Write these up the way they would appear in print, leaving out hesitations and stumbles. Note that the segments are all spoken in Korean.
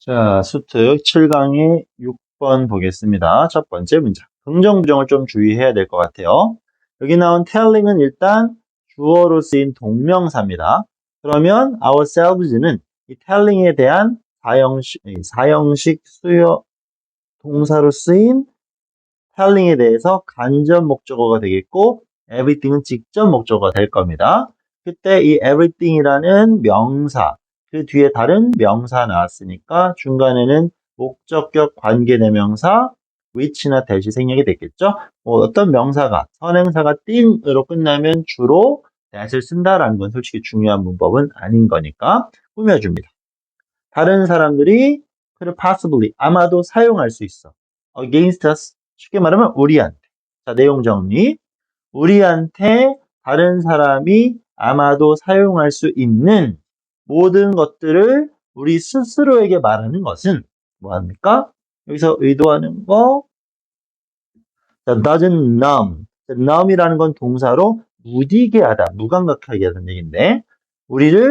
자, 수특 7강의 6번 보겠습니다. 첫 번째 문장. 긍정, 부정을 좀 주의해야 될 것 같아요. 여기 나온 telling은 일단 주어로 쓰인 동명사입니다. 그러면 ourselves는 이 telling에 대한 사형식 수요 동사로 쓰인 telling에 대해서 간접 목적어가 되겠고 everything은 직접 목적어가 될 겁니다. 그때 이 everything이라는 명사, 그 뒤에 다른 명사 나왔으니까 중간에는 목적격 관계대명사 which나 that이 생략이 됐겠죠. 어떤 명사가 선행사가 thing으로 끝나면 주로 that을 쓴다라는 건 솔직히 중요한 문법은 아닌 거니까 꾸며줍니다. 다른 사람들이 possibly 아마도 사용할 수 있어. against us 쉽게 말하면 우리한테. 자, 내용 정리. 우리한테 다른 사람이 아마도 사용할 수 있는 모든 것들을 우리 스스로에게 말하는 것은 뭐합니까? 여기서 의도하는 거 doesn't numb. numb이라는 건 동사로 무디게 하다, 무감각하게 하는 얘기인데 우리를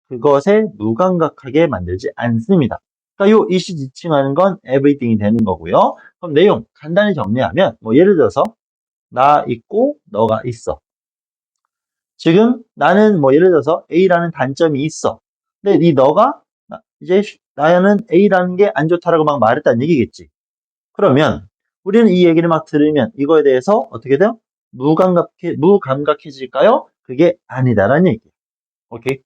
그것에 무감각하게 만들지 않습니다. 그러니까 요 이시 지칭하는 건 everything이 되는 거고요. 그럼 내용 간단히 정리하면 예를 들어서 나 있고 너가 있어. 지금 나는 예를 들어서 A라는 단점이 있어. 근데 이 너가 이제 나는 A라는 게 안 좋다라고 막 말했다는 얘기겠지. 그러면 우리는 이 얘기를 막 들으면 이거에 대해서 어떻게 돼요? 무감각해질까요? 그게 아니다라는 얘기예요. 오케이?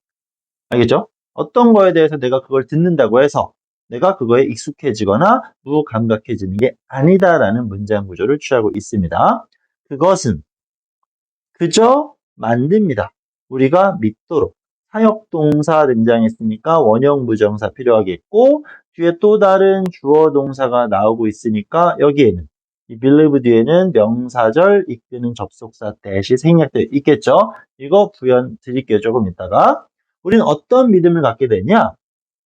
알겠죠? 어떤 거에 대해서 내가 그걸 듣는다고 해서 내가 그거에 익숙해지거나 무감각해지는 게 아니다라는 문장 구조를 취하고 있습니다. 그것은 그저 만듭니다. 우리가 믿도록. 사역동사 등장했으니까 원형부정사 필요하겠고 뒤에 또 다른 주어 동사가 나오고 있으니까 여기에는 이 believe 뒤에는 명사절 이끄는 접속사 that이 생략되어 있겠죠. 이거 부연 드릴게요. 조금 이따가. 우리는 어떤 믿음을 갖게 되냐?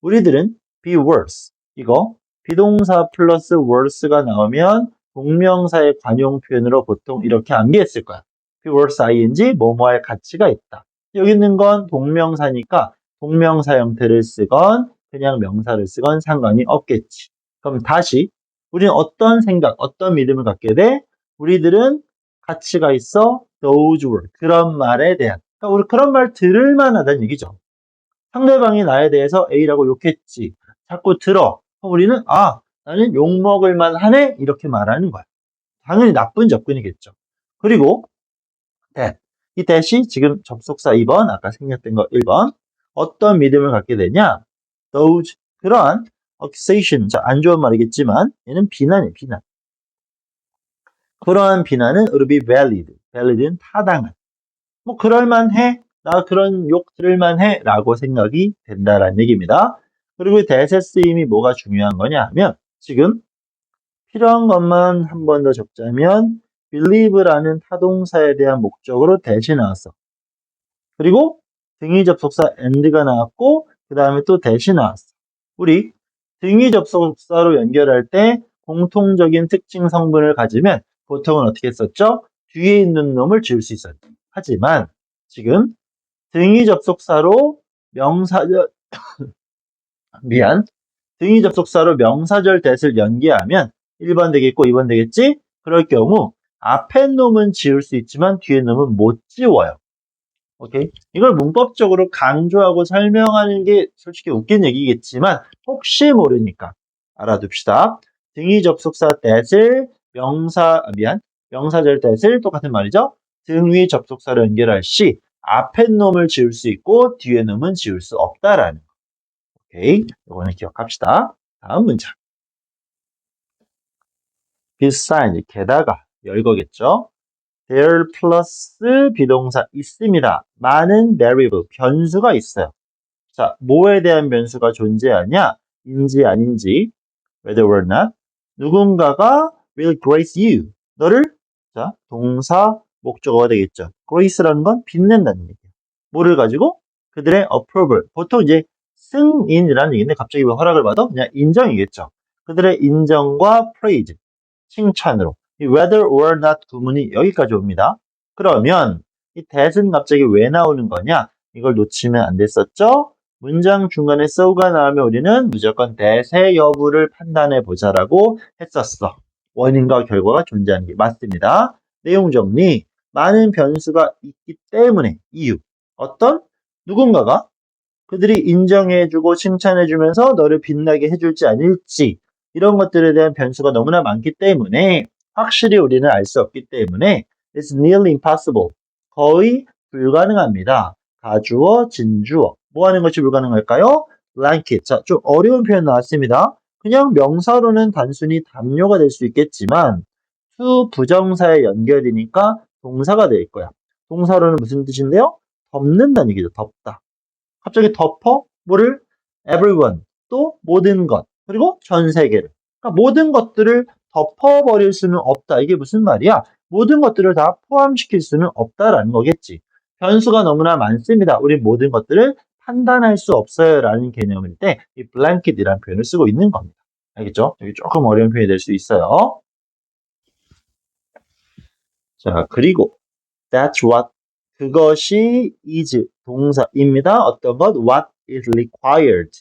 우리들은 be worse. 이거 비동사 플러스 worse가 나오면 동명사의 관용 표현으로 보통 이렇게 암기했을 거야. be worse ing 뭐뭐할 가치가 있다. 여기 있는 건 동명사니까 동명사 형태를 쓰건 그냥 명사를 쓰건 상관이 없겠지. 그럼 다시 우리는 어떤 생각, 어떤 믿음을 갖게 돼? 우리들은 가치가 있어 those word. 그런 말에 대한. 그러니까 우리 그런 말 들을 만하다는 얘기죠. 상대방이 나에 대해서 A라고 욕했지. 자꾸 들어. 우리는 나는 욕먹을 만하네 이렇게 말하는 거야. 당연히 나쁜 접근이겠죠. 그리고 that. 이 that이 지금 접속사 2번, 아까 생략된 거 1번. 어떤 믿음을 갖게 되냐? those, 그러한 accusation, 안 좋은 말이겠지만 얘는 비난이에요, 비난. 그러한 비난은 would be valid. valid는 타당한. 그럴만해. 나 그런 욕 들을만해. 라고 생각이 된다라는 얘기입니다. 그리고 that의 쓰임이 뭐가 중요한 거냐 하면 지금 필요한 것만 한 번 더 적자면 believe라는 타동사에 대한 목적으로 that이 나왔어. 그리고 등위 접속사 and가 나왔고 그 다음에 또 that이 나왔어. 우리 등위 접속사로 연결할 때 공통적인 특징 성분을 가지면 보통은 어떻게 썼죠? 뒤에 있는 놈을 지울 수 있어요. 하지만 지금 등위 접속사로 명사절 등위 접속사로 명사절 that을 연계하면 1번 되겠고 2번 되겠지? 그럴 경우 앞에 놈은 지울 수 있지만 뒤에 놈은 못 지워요. 오케이? 이걸 문법적으로 강조하고 설명하는 게 솔직히 웃긴 얘기겠지만 혹시 모르니까 알아둡시다. 등위 접속사 that을 명사절 that을 똑같은 말이죠. 등위 접속사로 연결할 시 앞에 놈을 지울 수 있고 뒤에 놈은 지울 수 없다라는 거. 오케이? 이거는 기억합시다. 다음 문장. besides, 게다가 열거겠죠. there 플러스 비동사 있습니다. 많은 variable, 변수가 있어요. 자, 뭐에 대한 변수가 존재하냐? 인지 아닌지, whether or not. 누군가가 will grace you. 너를, 자, 동사, 목적어가 되겠죠. grace라는 건 빛낸다는 얘기예요. 뭐를 가지고? 그들의 approval. 보통 이제 승인이라는 얘기인데 갑자기 왜 허락을 받아? 그냥 인정이겠죠. 그들의 인정과 praise, 칭찬으로. 이 whether or not 구문이 여기까지 옵니다. 그러면 이 that은 갑자기 왜 나오는 거냐? 이걸 놓치면 안 됐었죠? 문장 중간에 so가 나오면 우리는 무조건 대세 여부를 판단해 보자라고 했었어. 원인과 결과가 존재하는 게 맞습니다. 내용 정리. 많은 변수가 있기 때문에 이유. 어떤 누군가가 그들이 인정해주고 칭찬해주면서 너를 빛나게 해줄지 아닐지 이런 것들에 대한 변수가 너무나 많기 때문에 확실히 우리는 알 수 없기 때문에 it's nearly impossible. 거의 불가능합니다. 가주어, 진주어. 뭐 하는 것이 불가능할까요? blanket. 자, 좀 어려운 표현 나왔습니다. 그냥 명사로는 단순히 담요가 될 수 있겠지만 to 부정사의 연결이니까 동사가 될 거야. 동사로는 무슨 뜻인데요? 덮는다는 얘기죠. 덮다. 갑자기 덮어? 뭐를? everyone. 또 모든 것. 그리고 전 세계를. 그러니까 모든 것들을 덮어버릴 수는 없다. 이게 무슨 말이야? 모든 것들을 다 포함시킬 수는 없다라는 거겠지. 변수가 너무나 많습니다. 우리 모든 것들을 판단할 수 없어요. 라는 개념일 때 이 blanket이라는 표현을 쓰고 있는 겁니다. 알겠죠? 여기 조금 어려운 표현이 될 수 있어요. 자, 그리고 that's what 그것이 is 동사입니다. 어떤 것? What is required.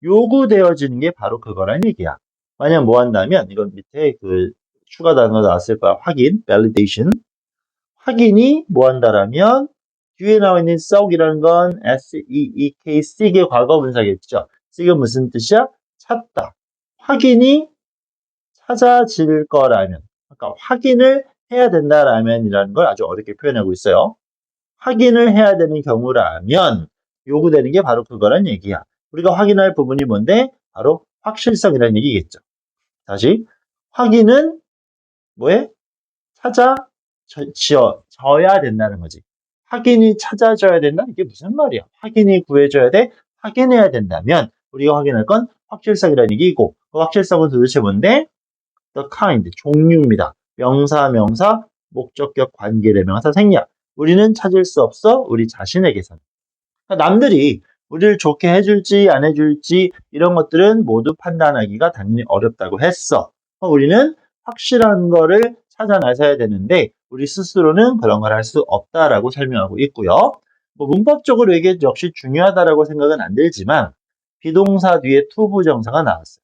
요구되어지는 게 바로 그거란 얘기야. 만약 뭐 한다면 이건 밑에 그 추가 단어 나왔을 거야. 확인, validation. 확인이 뭐 한다라면 뒤에 나와 있는 seek이라는 건 S-E-E-K, seek의 과거 분사겠죠. seek은 무슨 뜻이야? 찾다. 확인이 찾아질 거라면, 그러니까 확인을 해야 된다라면이라는 걸 아주 어렵게 표현하고 있어요. 확인을 해야 되는 경우라면 요구되는 게 바로 그거란 얘기야. 우리가 확인할 부분이 뭔데? 바로 확실성이라는 얘기겠죠. 다시 확인은 뭐에? 찾아져야 된다는 거지. 확인이 찾아져야 된다? 이게 무슨 말이야? 확인이 구해져야 돼? 확인해야 된다면 우리가 확인할 건 확실성이라는 얘기고 그 확실성은 도대체 뭔데? the kind, 종류입니다. 명사, 목적격, 관계대명사, 생략. 우리는 찾을 수 없어. 우리 자신에게서는. 그러니까 남들이 우리를 좋게 해줄지 안 해줄지 이런 것들은 모두 판단하기가 당연히 어렵다고 했어. 우리는 확실한 거를 찾아 나서야 되는데 우리 스스로는 그런 걸 할 수 없다라고 설명하고 있고요. 뭐 문법적으로 이게 역시 중요하다라고 생각은 안 들지만 비동사 뒤에 to 부정사가 나왔어요.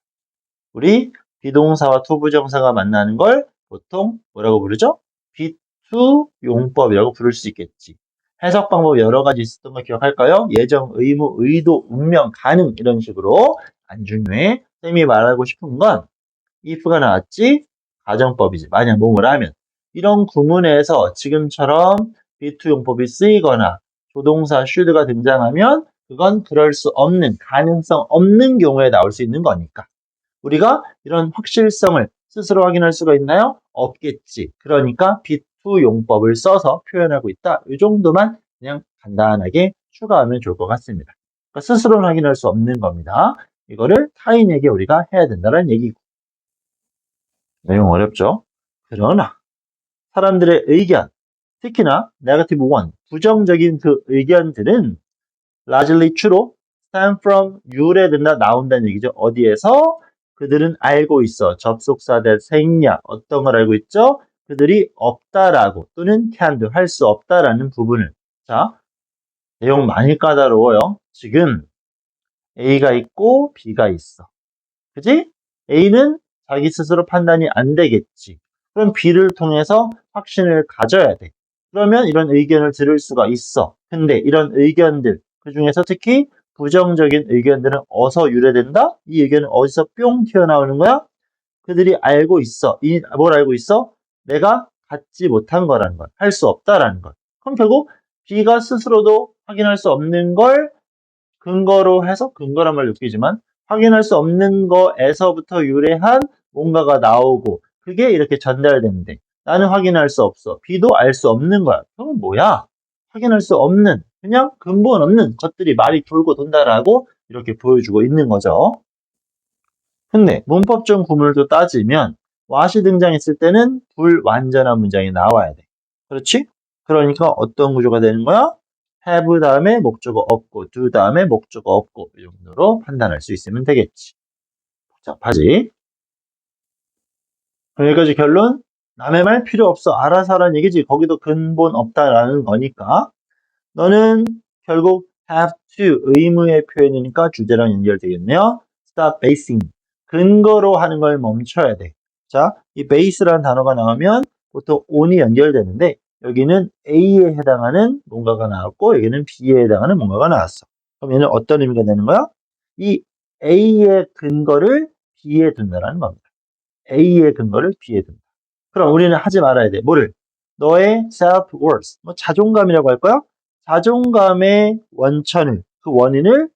우리 비동사와 to 부정사가 만나는 걸 보통 뭐라고 부르죠? 비투 용법이라고 부를 수 있겠지. 해석 방법 여러 가지 있었던 거 기억할까요? 예정, 의무, 의도, 운명, 가능 이런 식으로 안 중요해. 쌤이 말하고 싶은 건 if가 나왔지? 가정법이지. 만약 뭐뭐 하면 이런 구문에서 지금처럼 비투 용법이 쓰이거나 조동사 should가 등장하면 그건 그럴 수 없는, 가능성 없는 경우에 나올 수 있는 거니까. 우리가 이런 확실성을 스스로 확인할 수가 있나요? 없겠지. 그러니까 비투 용법을 써서 표현하고 있다. 이 정도만 그냥 간단하게 추가하면 좋을 것 같습니다. 그러니까 스스로는 확인할 수 없는 겁니다. 이거를 타인에게 우리가 해야 된다는 얘기고. 내용 어렵죠? 그러나 사람들의 의견, 특히나 negative one, 부정적인 그 의견들은 largely 주로 stem from 유래된다, 나온다는 얘기죠. 어디에서? 그들은 알고 있어. 접속사 대 생략. 어떤 걸 알고 있죠? 그들이 없다라고 또는 can't 할 수 없다라는 부분을. 자, 내용 많이 까다로워요. 지금 A가 있고 B가 있어. 그지? A는 자기 스스로 판단이 안 되겠지. 그럼 B를 통해서 확신을 가져야 돼. 그러면 이런 의견을 들을 수가 있어. 근데 이런 의견들, 그 중에서 특히 부정적인 의견들은 어디서 유래된다? 이 의견은 어디서 뿅 튀어나오는 거야? 그들이 알고 있어. 뭘 알고 있어? 내가 갖지 못한 거라는 걸. 할 수 없다라는 걸. 그럼 결국 B가 스스로도 확인할 수 없는 걸 근거로 해서 근거란 말 느끼지만 확인할 수 없는 거에서부터 유래한 뭔가가 나오고 그게 이렇게 전달되는데 나는 확인할 수 없어. B도 알 수 없는 거야. 그건 뭐야? 확인할 수 없는 그냥 근본 없는 것들이 말이 돌고 돈다라고 이렇게 보여주고 있는 거죠. 근데 문법적 구문을 따지면 what이 등장했을 때는 불완전한 문장이 나와야 돼. 그렇지? 그러니까 어떤 구조가 되는 거야? have 다음에 목적어 없고 do 다음에 목적어 없고 이 정도로 판단할 수 있으면 되겠지. 복잡하지? 여기까지 결론? 남의 말 필요 없어. 알아서 하라는 얘기지. 거기도 근본 없다라는 거니까. 너는 결국 have to 의무의 표현이니까 주제랑 연결되겠네요. stop basing 근거로 하는 걸 멈춰야 돼. 자, 이 base라는 단어가 나오면 보통 on이 연결되는데 여기는 A에 해당하는 뭔가가 나왔고 여기는 B에 해당하는 뭔가가 나왔어. 그럼 얘는 어떤 의미가 되는 거야? 이 A의 근거를 B에 둔다라는 겁니다. A의 근거를 B에 둔다. 그럼 우리는 하지 말아야 돼. 뭐를? 너의 self-worth, 뭐 자존감이라고 할까요? 자존감의 원천을, 그 원인을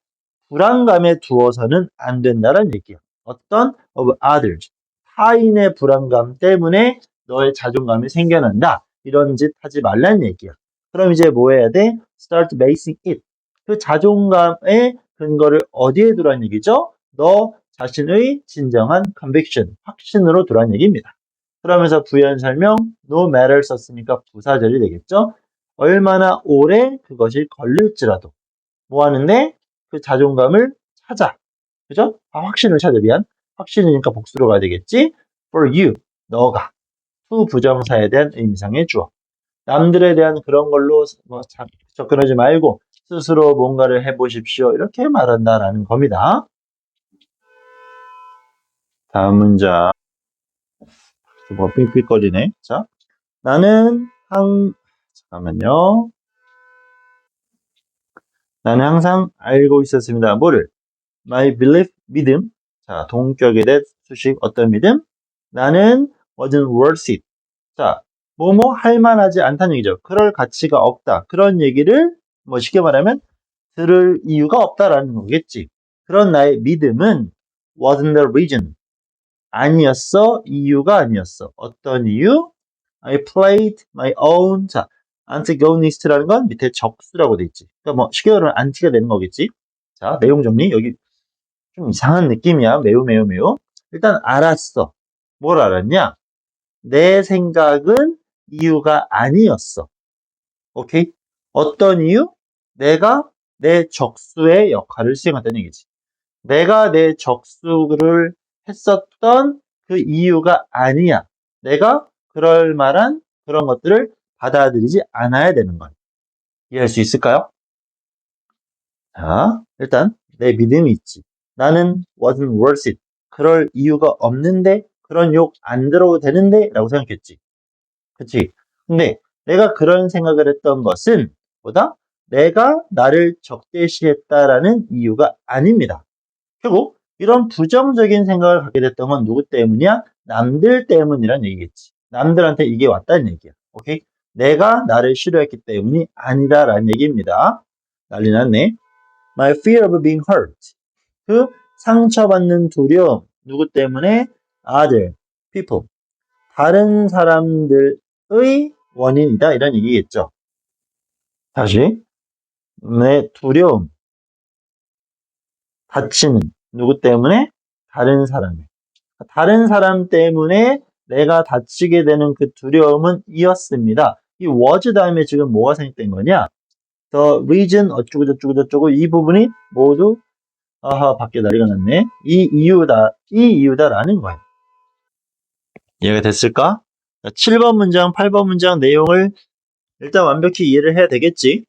불안감에 두어서는 안 된다는 얘기야. 어떤 of others, 타인의 불안감 때문에 너의 자존감이 생겨난다. 이런 짓 하지 말라는 얘기야. 그럼 이제 뭐 해야 돼? Start basing it. 그 자존감의 근거를 어디에 두라는 얘기죠? 너 자신의 진정한 conviction, 확신으로 두라는 얘기입니다. 그러면서 부연 설명 no matter 썼으니까 부사절이 되겠죠? 얼마나 오래 그것이 걸릴지라도 뭐 하는데? 그 자존감을 찾아. 그죠? 확신을 찾아. 미안. 확신이니까 복수로 가야 되겠지? For you, 너가. 후 부정사에 대한 의미상의 주어. 남들에 대한 그런 걸로 뭐 접근하지 말고 스스로 뭔가를 해보십시오. 이렇게 말한다라는 겁니다. 다음 문장. 뭐 삑삑거리네. 자, 잠깐만요. 나는 항상 알고 있었습니다. 뭐를? My belief, 믿음. 자, 동격에 대한 수식, 어떤 믿음? 나는 wasn't worth it. 자, 뭐뭐 할 만하지 않다는 얘기죠. 그럴 가치가 없다. 그런 얘기를 뭐 쉽게 말하면 들을 이유가 없다라는 거겠지. 그런 나의 믿음은 wasn't the reason. 아니었어. 이유가 아니었어. 어떤 이유? I played my own. 자, antagonist라는 건 밑에 적수라고 돼 있지. 그러니까 뭐 쉽게 말하면 안티가 되는 거겠지. 자, 내용 정리. 여기 좀 이상한 느낌이야. 매우, 매우, 매우. 일단 알았어. 뭘 알았냐? 내 생각은 이유가 아니었어. 오케이? 어떤 이유? 내가 내 적수의 역할을 수행했다는 얘기지. 내가 내 적수를 했었던 그 이유가 아니야. 내가 그럴 만한 그런 것들을 받아들이지 않아야 되는 거야. 이해할 수 있을까요? 자, 일단 내 믿음이 있지. 나는 wasn't worth it. 그럴 이유가 없는데 그런 욕 안 들어도 되는데 라고 생각했지. 그치? 근데 내가 그런 생각을 했던 것은 뭐다? 내가 나를 적대시했다라는 이유가 아닙니다. 결국 이런 부정적인 생각을 갖게 됐던 건 누구 때문이야? 남들 때문이란 얘기겠지. 남들한테 이게 왔다는 얘기야. 오케이? 내가 나를 싫어했기 때문이 아니다라는 얘기입니다. 난리 났네. My fear of being hurt. 그 상처받는 두려움. 누구 때문에? Other people. 다른 사람들의 원인이다. 이런 얘기겠죠. 다시. 내 두려움. 다치는. 누구 때문에? 다른 사람이. 다른 사람 때문에 내가 다치게 되는 그 두려움은 이었습니다. 이 was 다음에 지금 뭐가 생략된 거냐? The reason 어쩌고 저쩌고 저쩌고 이 부분이 모두 아하 밖에 난리가 났네. 이 이유다라는 거예요. 이해가 됐을까? 7번 문장, 8번 문장 내용을 일단 완벽히 이해를 해야 되겠지.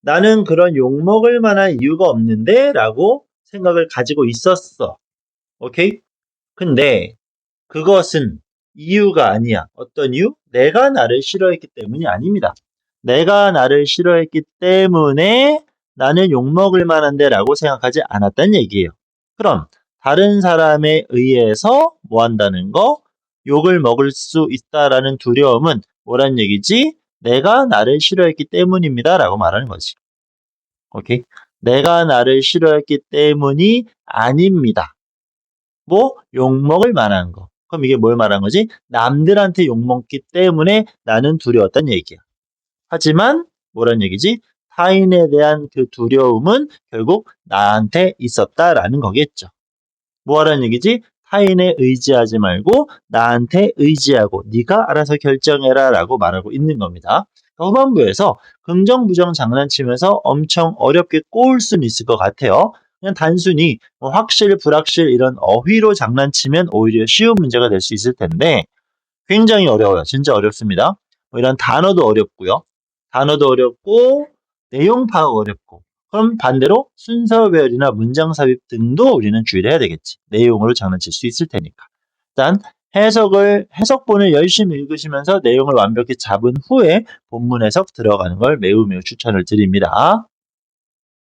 나는 그런 욕먹을 만한 이유가 없는데 라고 생각을 가지고 있었어. 오케이? 근데 그것은 이유가 아니야. 어떤 이유? 내가 나를 싫어했기 때문이 아닙니다. 내가 나를 싫어했기 때문에 나는 욕먹을 만한데 라고 생각하지 않았다는 얘기예요. 그럼 다른 사람에 의해서 뭐 한다는 거? 욕을 먹을 수 있다라는 두려움은 뭐란 얘기지? 내가 나를 싫어했기 때문입니다 라고 말하는 거지. 오케이? 내가 나를 싫어했기 때문이 아닙니다. 뭐 욕먹을 만한 거. 그럼 이게 뭘 말한 거지? 남들한테 욕먹기 때문에 나는 두려웠단 얘기야. 하지만 뭐란 얘기지? 타인에 대한 그 두려움은 결국 나한테 있었다라는 거겠죠. 뭐하라는 얘기지? 타인에 의지하지 말고 나한테 의지하고 네가 알아서 결정해라 라고 말하고 있는 겁니다. 후반부에서 긍정 부정 장난치면서 엄청 어렵게 꼬을 수는 있을 것 같아요. 그냥 단순히 뭐 확실 불확실 이런 어휘로 장난치면 오히려 쉬운 문제가 될 수 있을 텐데 굉장히 어려워요. 진짜 어렵습니다. 뭐 이런 단어도 어렵고요. 단어도 어렵고 내용 파악 어렵고 그럼 반대로 순서 배열이나 문장 삽입 등도 우리는 주의를 해야 되겠지. 내용으로 장난칠 수 있을 테니까. 일단 해석본을 열심히 읽으시면서 내용을 완벽히 잡은 후에 본문 해석 들어가는 걸 매우 추천을 드립니다.